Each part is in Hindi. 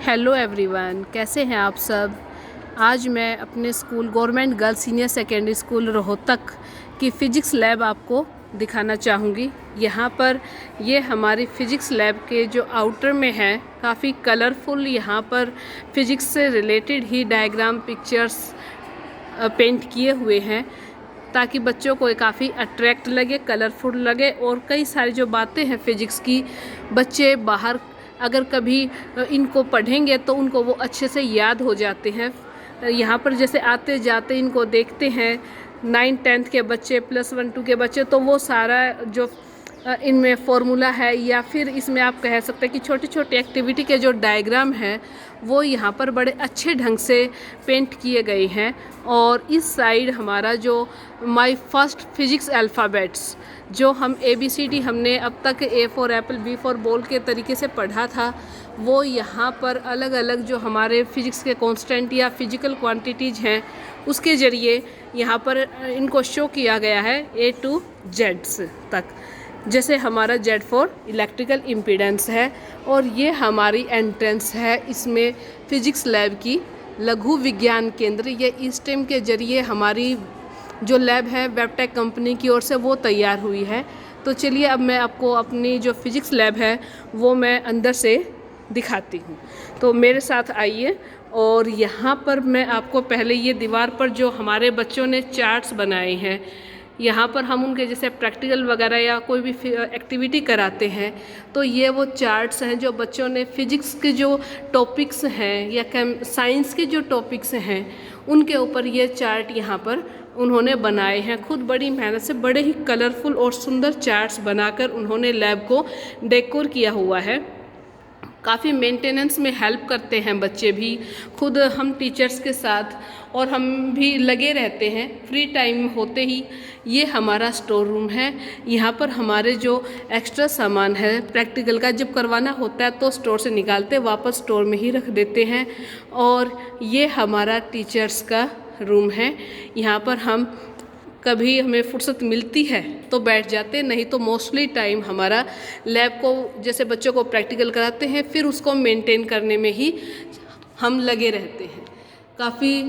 हेलो एवरीवन, कैसे हैं आप सब। आज मैं अपने school government girls senior secondary school Rohtak की फ़िज़िक्स लैब आपको दिखाना चाहूँगी। यहाँ पर ये हमारी फ़िज़िक्स लैब के जो आउटर में है, काफ़ी कलरफुल यहाँ पर फ़िज़िक्स से रिलेटेड ही डायग्राम पिक्चर्स पेंट किए हुए हैं ताकि बच्चों को काफ़ी अट्रैक्ट लगे, कलरफुल लगे और कई सारी जो बातें हैं फ़िज़िक्स की, बच्चे बाहर अगर कभी इनको पढ़ेंगे तो उनको वो अच्छे से याद हो जाते हैं। यहाँ पर जैसे आते जाते इनको देखते हैं 9th-10th के बच्चे, +1-2 के बच्चे, तो वो सारा जो इनमें फॉर्मूला है या फिर इसमें आप कह सकते हैं कि छोटी छोटी एक्टिविटी के जो डायग्राम हैं वो यहाँ पर बड़े अच्छे ढंग से पेंट किए गए हैं। और इस साइड हमारा जो माय फर्स्ट फिजिक्स अल्फ़ाबेट्स, जो हम ABCD हमने अब तक A for Apple, B for ball के तरीके से पढ़ा था, वो यहाँ पर अलग अलग जो हमारे फिज़िक्स के कांस्टेंट या फिजिकल क्वांटिटीज़ हैं उसके ज़रिए यहाँ पर इनको शो किया गया है A to Z तक। जैसे हमारा Z फॉर इलेक्ट्रिकल इम्पीडेंस है और ये हमारी एंट्रेंस है इसमें फ़िज़िक्स लैब की, लघु विज्ञान केंद्र। ये STEM के ज़रिए हमारी जो लैब है वेबटेक कंपनी की ओर से वो तैयार हुई है। तो चलिए अब मैं आपको अपनी जो फ़िज़िक्स लैब है वो मैं अंदर से दिखाती हूँ, तो मेरे साथ आइए। और यहाँ पर मैं आपको पहले ये दीवार पर जो हमारे बच्चों ने चार्ट्स बनाए हैं, यहाँ पर हम उनके जैसे प्रैक्टिकल वगैरह या कोई भी एक्टिविटी कराते हैं तो ये वो चार्ट्स हैं जो बच्चों ने फिज़िक्स के जो टॉपिक्स हैं या साइंस के जो टॉपिक्स हैं उनके ऊपर ये चार्ट यहाँ पर उन्होंने बनाए हैं। खुद बड़ी मेहनत से बड़े ही कलरफुल और सुंदर चार्ट्स बनाकर उन्होंने लैब को डेकोर किया हुआ है। काफ़ी मेंटेनेंस में हेल्प करते हैं बच्चे भी, खुद हम टीचर्स के साथ, और हम भी लगे रहते हैं फ्री टाइम होते ही। ये हमारा स्टोर रूम है। यहाँ पर हमारे जो एक्स्ट्रा सामान है प्रैक्टिकल का जब करवाना होता है तो स्टोर से निकालते वापस स्टोर में ही रख देते हैं। और ये हमारा टीचर्स का रूम है। यहाँ पर हम कभी हमें फुर्सत मिलती है तो बैठ जाते, नहीं तो मोस्टली टाइम हमारा लैब को जैसे बच्चों को प्रैक्टिकल कराते हैं फिर उसको मेंटेन करने में ही हम लगे रहते हैं। काफ़ी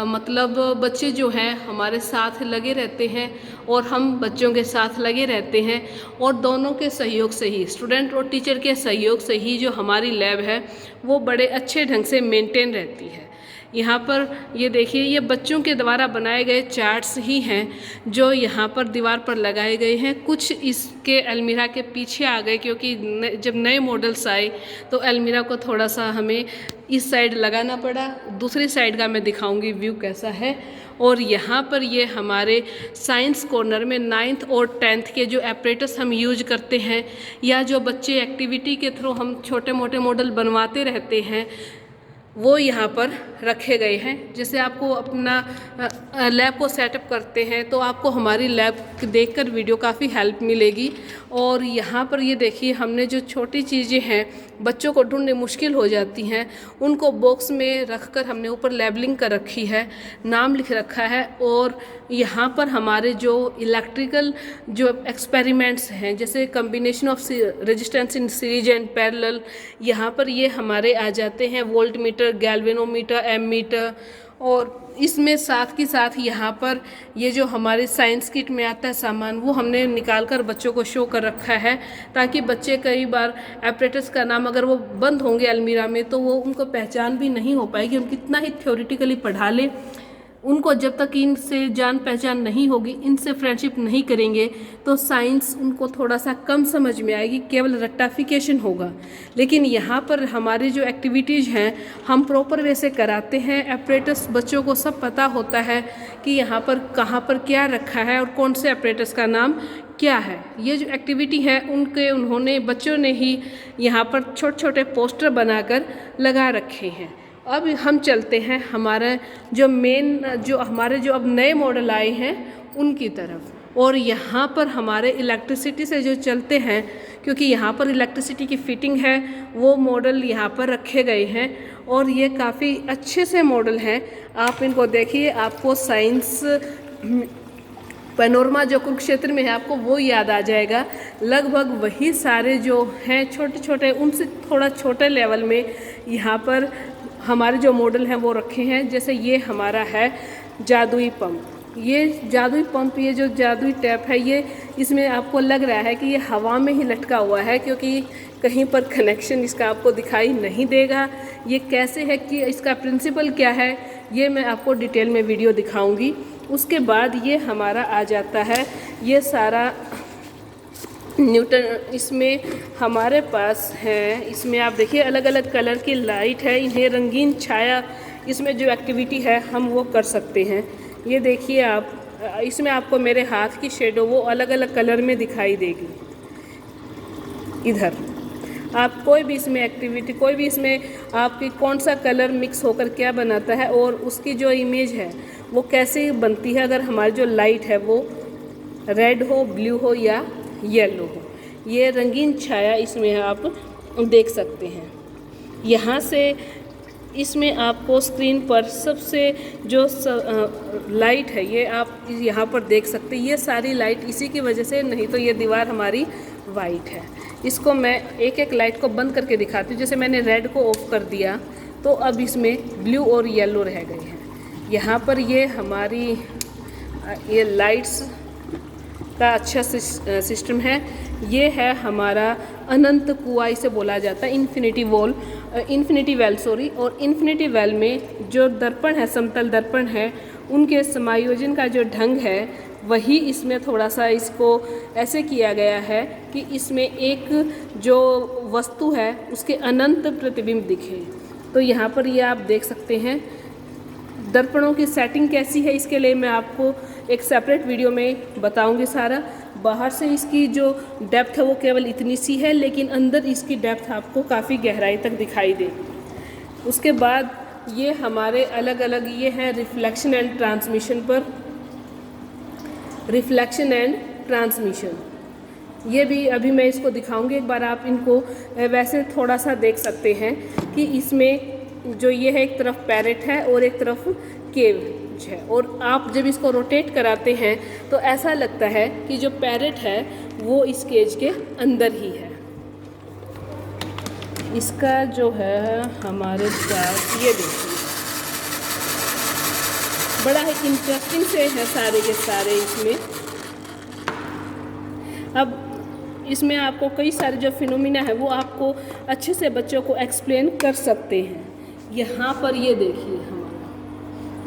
मतलब बच्चे जो हैं हमारे साथ लगे रहते हैं और हम बच्चों के साथ लगे रहते हैं, और दोनों के सहयोग से ही, स्टूडेंट और टीचर के सहयोग से ही जो हमारी लैब है वो बड़े अच्छे ढंग से मेंटेन रहती है। यहाँ पर ये देखिए, ये बच्चों के द्वारा बनाए गए चार्ट्स ही हैं जो यहाँ पर दीवार पर लगाए गए हैं। कुछ इसके अलमीरा के पीछे आ गए क्योंकि जब नए मॉडल्स आए तो अलमीरा को थोड़ा सा हमें इस साइड लगाना पड़ा। दूसरी साइड का मैं दिखाऊंगी व्यू कैसा है। और यहाँ पर ये हमारे साइंस कॉर्नर में 9th और 10th के जो एपरेटस हम यूज करते हैं या जो बच्चे एक्टिविटी के थ्रू हम छोटे मोटे मॉडल बनवाते रहते हैं वो यहाँ पर रखे गए हैं। जैसे आपको अपना लैब को सेटअप करते हैं तो आपको हमारी लैब देखकर वीडियो काफ़ी हेल्प मिलेगी। और यहाँ पर ये देखिए, हमने जो छोटी चीज़ें हैं बच्चों को ढूंढने मुश्किल हो जाती हैं उनको बॉक्स में रखकर हमने ऊपर लेबलिंग कर रखी है, नाम लिख रखा है। और यहाँ पर हमारे जो इलेक्ट्रिकल जो एक्सपेरिमेंट्स हैं जैसे combination of resistance in series and parallel, यहाँ पर ये हमारे आ जाते हैं वोल्ट मीटर, गैल्वेनोमीटर, एमीटर। और इसमें साथ के साथ यहाँ पर ये जो हमारे साइंस किट में आता है सामान वो हमने निकाल कर बच्चों को शो कर रखा है ताकि बच्चे कई बार एपरेटस का नाम अगर वो बंद होंगे अलमीरा में तो वो उनको पहचान भी नहीं हो पाएगी। हम कितना ही थ्योरेटिकली पढ़ा लें, उनको जब तक इनसे जान पहचान नहीं होगी, इनसे फ्रेंडशिप नहीं करेंगे तो साइंस उनको थोड़ा सा कम समझ में आएगी, केवल रट्टाफिकेशन होगा। लेकिन यहाँ पर हमारी जो एक्टिविटीज़ हैं हम प्रॉपर वे से कराते हैं। एपरेटस बच्चों को सब पता होता है कि यहाँ पर कहाँ पर क्या रखा है और कौन से एपरेटस का नाम क्या है। ये जो एक्टिविटी है उन्होंने बच्चों ने ही यहाँ पर छोटे छोटे पोस्टर बनाकर लगा रखे हैं। अब हम चलते हैं हमारा जो हमारे जो अब नए मॉडल आए हैं उनकी तरफ। और यहाँ पर हमारे इलेक्ट्रिसिटी से जो चलते हैं, क्योंकि यहाँ पर इलेक्ट्रिसिटी की फिटिंग है, वो मॉडल यहाँ पर रखे गए हैं और ये काफ़ी अच्छे से मॉडल हैं। आप इनको देखिए, आपको साइंस पैनोरमा जो कुरुक्षेत्र में है आपको वो याद आ जाएगा। लगभग वही सारे जो हैं छोटे छोटे, उनसे थोड़ा छोटे लेवल में यहाँ पर हमारे जो मॉडल हैं वो रखे हैं। जैसे ये हमारा है जादुई पंप। ये जादुई पंप, ये जो जादुई टैप है, ये इसमें आपको लग रहा है कि ये हवा में ही लटका हुआ है, क्योंकि कहीं पर कनेक्शन इसका आपको दिखाई नहीं देगा। ये कैसे है कि इसका प्रिंसिपल क्या है, ये मैं आपको डिटेल में वीडियो दिखाऊंगी। उसके बाद ये हमारा आ जाता है ये सारा न्यूटन। इसमें हमारे पास है, इसमें आप देखिए अलग अलग कलर की लाइट है, इन्हें रंगीन छाया, इसमें जो एक्टिविटी है हम वो कर सकते हैं। ये देखिए आप, इसमें आपको मेरे हाथ की शेडो वो अलग अलग कलर में दिखाई देगी। इधर आप कोई भी इसमें एक्टिविटी, कोई भी इसमें आपकी कौन सा कलर मिक्स होकर क्या बनाता है और उसकी जो इमेज है वो कैसे बनती है, अगर हमारी जो लाइट है वो रेड हो, ब्लू हो या येलो हो। ये रंगीन छाया इसमें आप देख सकते हैं। यहाँ से इसमें आपको स्क्रीन पर सबसे जो लाइट है ये आप यहाँ पर देख सकते हैं। ये सारी लाइट इसी की वजह से, नहीं तो ये दीवार हमारी वाइट है। इसको मैं एक एक लाइट को बंद करके दिखाती हूँ। जैसे मैंने रेड को ऑफ कर दिया तो अब इसमें ब्लू और येलो रह गए हैं। यहाँ पर ये हमारी ये लाइट्स का अच्छा सिस्टम है। ये है हमारा अनंत कुआं इसे बोला जाता है, इन्फिनिटी वेल सॉरी। और इन्फिनिटी वेल में जो दर्पण है, समतल दर्पण है, उनके समायोजन का जो ढंग है वही इसमें थोड़ा सा इसको ऐसे किया गया है कि इसमें एक जो वस्तु है उसके अनंत प्रतिबिंब दिखे। तो यहाँ पर ये आप देख सकते हैं। दर्पणों की सेटिंग कैसी है इसके लिए मैं आपको एक सेपरेट वीडियो में बताऊंगी सारा। बाहर से इसकी जो डेप्थ है वो केवल इतनी सी है, लेकिन अंदर इसकी डेप्थ आपको काफ़ी गहराई तक दिखाई देगी। उसके बाद ये हमारे अलग अलग ये हैं रिफ्लेक्शन एंड ट्रांसमिशन पर, रिफ्लेक्शन एंड ट्रांसमिशन। ये भी अभी मैं इसको दिखाऊंगी, एक बार आप इनको वैसे थोड़ा सा देख सकते हैं कि इसमें जो ये है एक तरफ पैरेट है और एक तरफ केज है। और आप जब इसको रोटेट कराते हैं तो ऐसा लगता है कि जो पैरेट है वो इस केज के अंदर ही है। इसका जो है हमारे साथ ये देखिए बड़ा ही इंटरेस्टिंग से है सारे के सारे इसमें। अब इसमें आपको कई सारे जो फिनोमिना है वो आपको अच्छे से बच्चों को एक्सप्लेन कर सकते हैं। यहाँ पर ये देखिए हमारा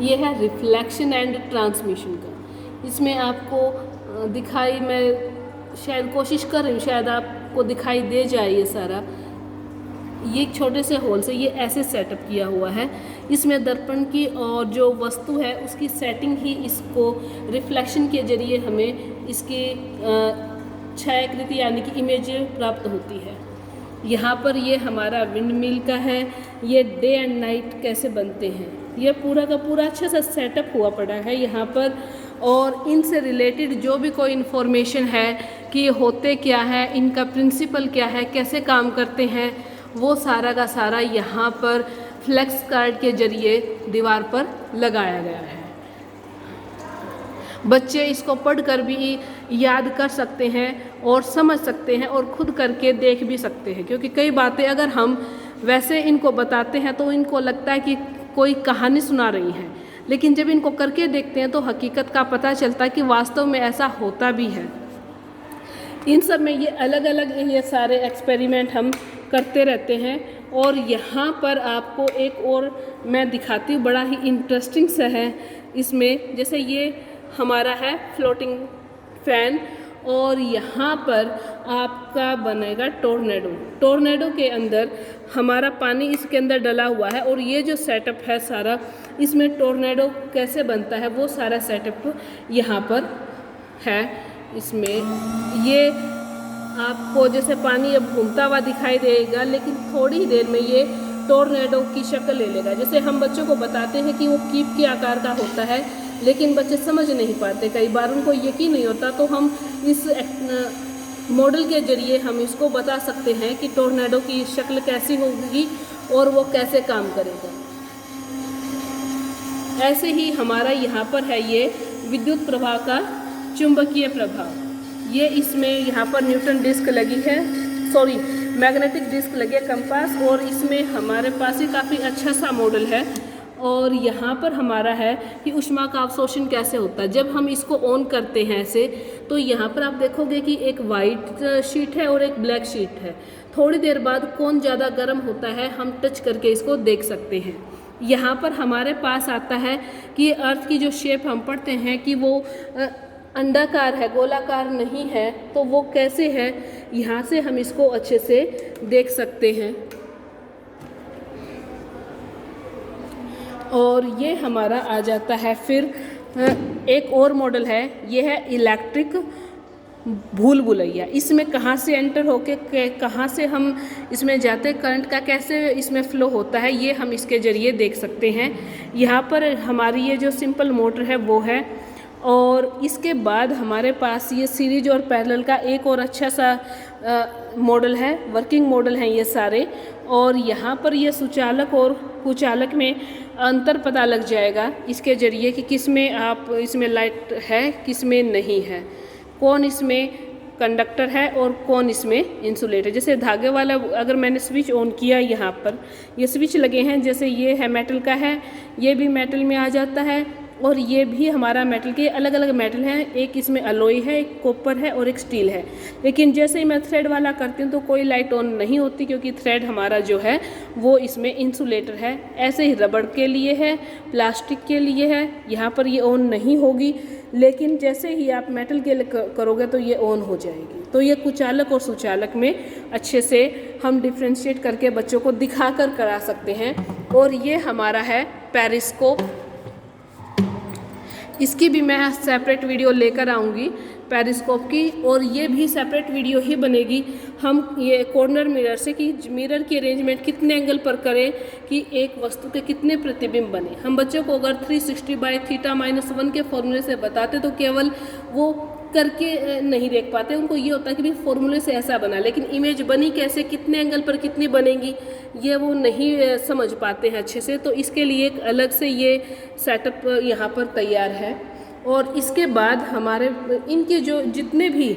ये है रिफ्लेक्शन एंड ट्रांसमिशन का। इसमें आपको दिखाई, मैं शायद कोशिश कर रही हूँ शायद आपको दिखाई दे जाए ये सारा। ये एक छोटे से होल से ये ऐसे सेटअप किया हुआ है। इसमें दर्पण की और जो वस्तु है उसकी सेटिंग ही इसको रिफ्लेक्शन के जरिए हमें इसकी छायाकृति यानी कि इमेज प्राप्त होती है। यहाँ पर ये हमारा विंड मिल का है। ये डे एंड नाइट कैसे बनते हैं ये पूरा का पूरा अच्छा सा सेटअप हुआ पड़ा है यहाँ पर। और इनसे रिलेटेड जो भी कोई इन्फॉर्मेशन है कि होते क्या है, इनका प्रिंसिपल क्या है, कैसे काम करते हैं, वो सारा का सारा यहाँ पर फ्लेक्स कार्ड के जरिए दीवार पर लगाया गया है। बच्चे इसको पढ़कर भी याद कर सकते हैं और समझ सकते हैं और खुद करके देख भी सकते हैं, क्योंकि कई बातें अगर हम वैसे इनको बताते हैं तो इनको लगता है कि कोई कहानी सुना रही है, लेकिन जब इनको करके देखते हैं तो हकीकत का पता चलता है कि वास्तव में ऐसा होता भी है। इन सब में ये अलग अलग ये सारे एक्सपेरिमेंट हम करते रहते हैं। और यहाँ पर आपको एक और मैं दिखाती हूँ, बड़ा ही इंटरेस्टिंग सा है इसमें। जैसे ये हमारा है फ्लोटिंग फैन और यहाँ पर आपका बनेगा टोर्नेडो। टोर्नेडो के अंदर हमारा पानी इसके अंदर डला हुआ है और ये जो सेटअप है सारा, इसमें टोर्नेडो कैसे बनता है वो सारा सेटअप यहाँ पर है। इसमें ये आपको जैसे पानी अब घूमता हुआ दिखाई देगा, लेकिन थोड़ी ही देर में ये टोर्नेडो की शक्ल ले लेगा। जैसे हम बच्चों को बताते हैं कि वो कीप के आकार का होता है, लेकिन बच्चे समझ नहीं पाते, कई बार उनको यकीन नहीं होता, तो हम इस मॉडल के जरिए हम इसको बता सकते हैं कि टोर्नेडो की शक्ल कैसी होगी और वो कैसे काम करेगा। ऐसे ही हमारा यहाँ पर है ये विद्युत प्रवाह का चुंबकीय प्रभाव। ये इसमें यहाँ पर न्यूटन डिस्क लगी है, सॉरी मैग्नेटिक डिस्क लगे कंपास, और इसमें हमारे पास ही काफ़ी अच्छा सा मॉडल है। और यहाँ पर हमारा है कि ऊष्मा का अवशोषण कैसे होता है। जब हम इसको ऑन करते हैं ऐसे, तो यहाँ पर आप देखोगे कि एक वाइट शीट है और एक ब्लैक शीट है। थोड़ी देर बाद कौन ज़्यादा गर्म होता है हम टच करके इसको देख सकते हैं। यहाँ पर हमारे पास आता है कि अर्थ की जो शेप हम पढ़ते हैं कि वो अंडाकार है, गोलाकार नहीं है, तो वो कैसे है, यहाँ से हम इसको अच्छे से देख सकते हैं। और ये हमारा आ जाता है फिर एक और मॉडल है, ये है इलेक्ट्रिक भूल भुलैया। इसमें कहाँ से एंटर होके कहाँ से हम इसमें जाते, करंट का कैसे इसमें फ्लो होता है, ये हम इसके ज़रिए देख सकते हैं। यहाँ पर हमारी ये जो सिंपल मोटर है वो है, और इसके बाद हमारे पास ये सीरीज और पैरेलल का एक और अच्छा सा मॉडल है, वर्किंग मॉडल हैं ये सारे। और यहाँ पर ये सुचालक और कुचालक में अंतर पता लग जाएगा इसके ज़रिए कि किस में आप इसमें लाइट है, किस में नहीं है, कौन इसमें कंडक्टर है और कौन इसमें इंसुलेटर। जैसे धागे वाला अगर मैंने स्विच ऑन किया, यहाँ पर ये स्विच लगे हैं, जैसे ये है मेटल का है, ये भी मेटल में आ जाता है, और ये भी हमारा मेटल के अलग अलग मेटल हैं, एक इसमें अलॉय है, एक कॉपर है और एक स्टील है। लेकिन जैसे ही मैं थ्रेड वाला करती हूँ तो कोई लाइट ऑन नहीं होती, क्योंकि थ्रेड हमारा जो है वो इसमें इंसुलेटर है। ऐसे ही रबड़ के लिए है, प्लास्टिक के लिए है, यहाँ पर ये ऑन नहीं होगी, लेकिन जैसे ही आप मेटल के लिए करोगे तो ये ऑन हो जाएगी। तो ये कुचालक और सुचालक में अच्छे से हम डिफ्रेंशिएट करके बच्चों को दिखा कर करा सकते हैं। और ये हमारा है पेरिस्कोप, इसकी भी मैं सेपरेट वीडियो लेकर आऊँगी पेरिस्कोप की, और ये भी सेपरेट वीडियो ही बनेगी। हम ये कॉर्नर मिरर से कि मिरर की अरेंजमेंट कितने एंगल पर करें कि एक वस्तु के कितने प्रतिबिंब बने। हम बच्चों को अगर 360/θ-1 के फॉर्मूले से बताते तो केवल वो करके नहीं देख पाते, उनको ये होता है कि भाई फॉर्मूले से ऐसा बना, लेकिन इमेज बनी कैसे, कितने एंगल पर कितनी बनेगी, ये वो नहीं समझ पाते हैं अच्छे से। तो इसके लिए एक अलग से ये सेटअप यहाँ पर तैयार है। और इसके बाद हमारे इनके जो जितने भी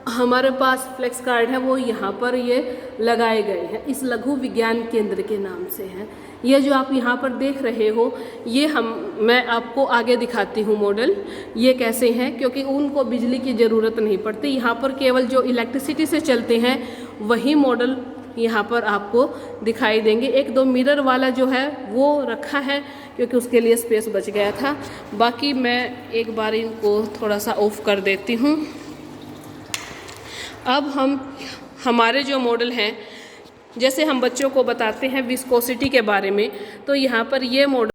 हमारे पास फ्लेक्स कार्ड है वो यहाँ पर ये लगाए गए हैं, इस लघु विज्ञान केंद्र के नाम से हैं। ये जो आप यहाँ पर देख रहे हो, ये मैं आपको आगे दिखाती हूँ मॉडल ये कैसे हैं, क्योंकि उनको बिजली की ज़रूरत नहीं पड़ती। यहाँ पर केवल जो इलेक्ट्रिसिटी से चलते हैं वही मॉडल यहाँ पर आपको दिखाई देंगे। एक दो मिरर वाला जो है वो रखा है क्योंकि उसके लिए स्पेस बच गया था। बाकी मैं एक बार इनको थोड़ा सा ऑफ कर देती हूँ। अब हमारे जो मॉडल हैं, जैसे हम बच्चों को बताते हैं विस्कोसिटी के बारे में, तो यहाँ पर ये मॉडल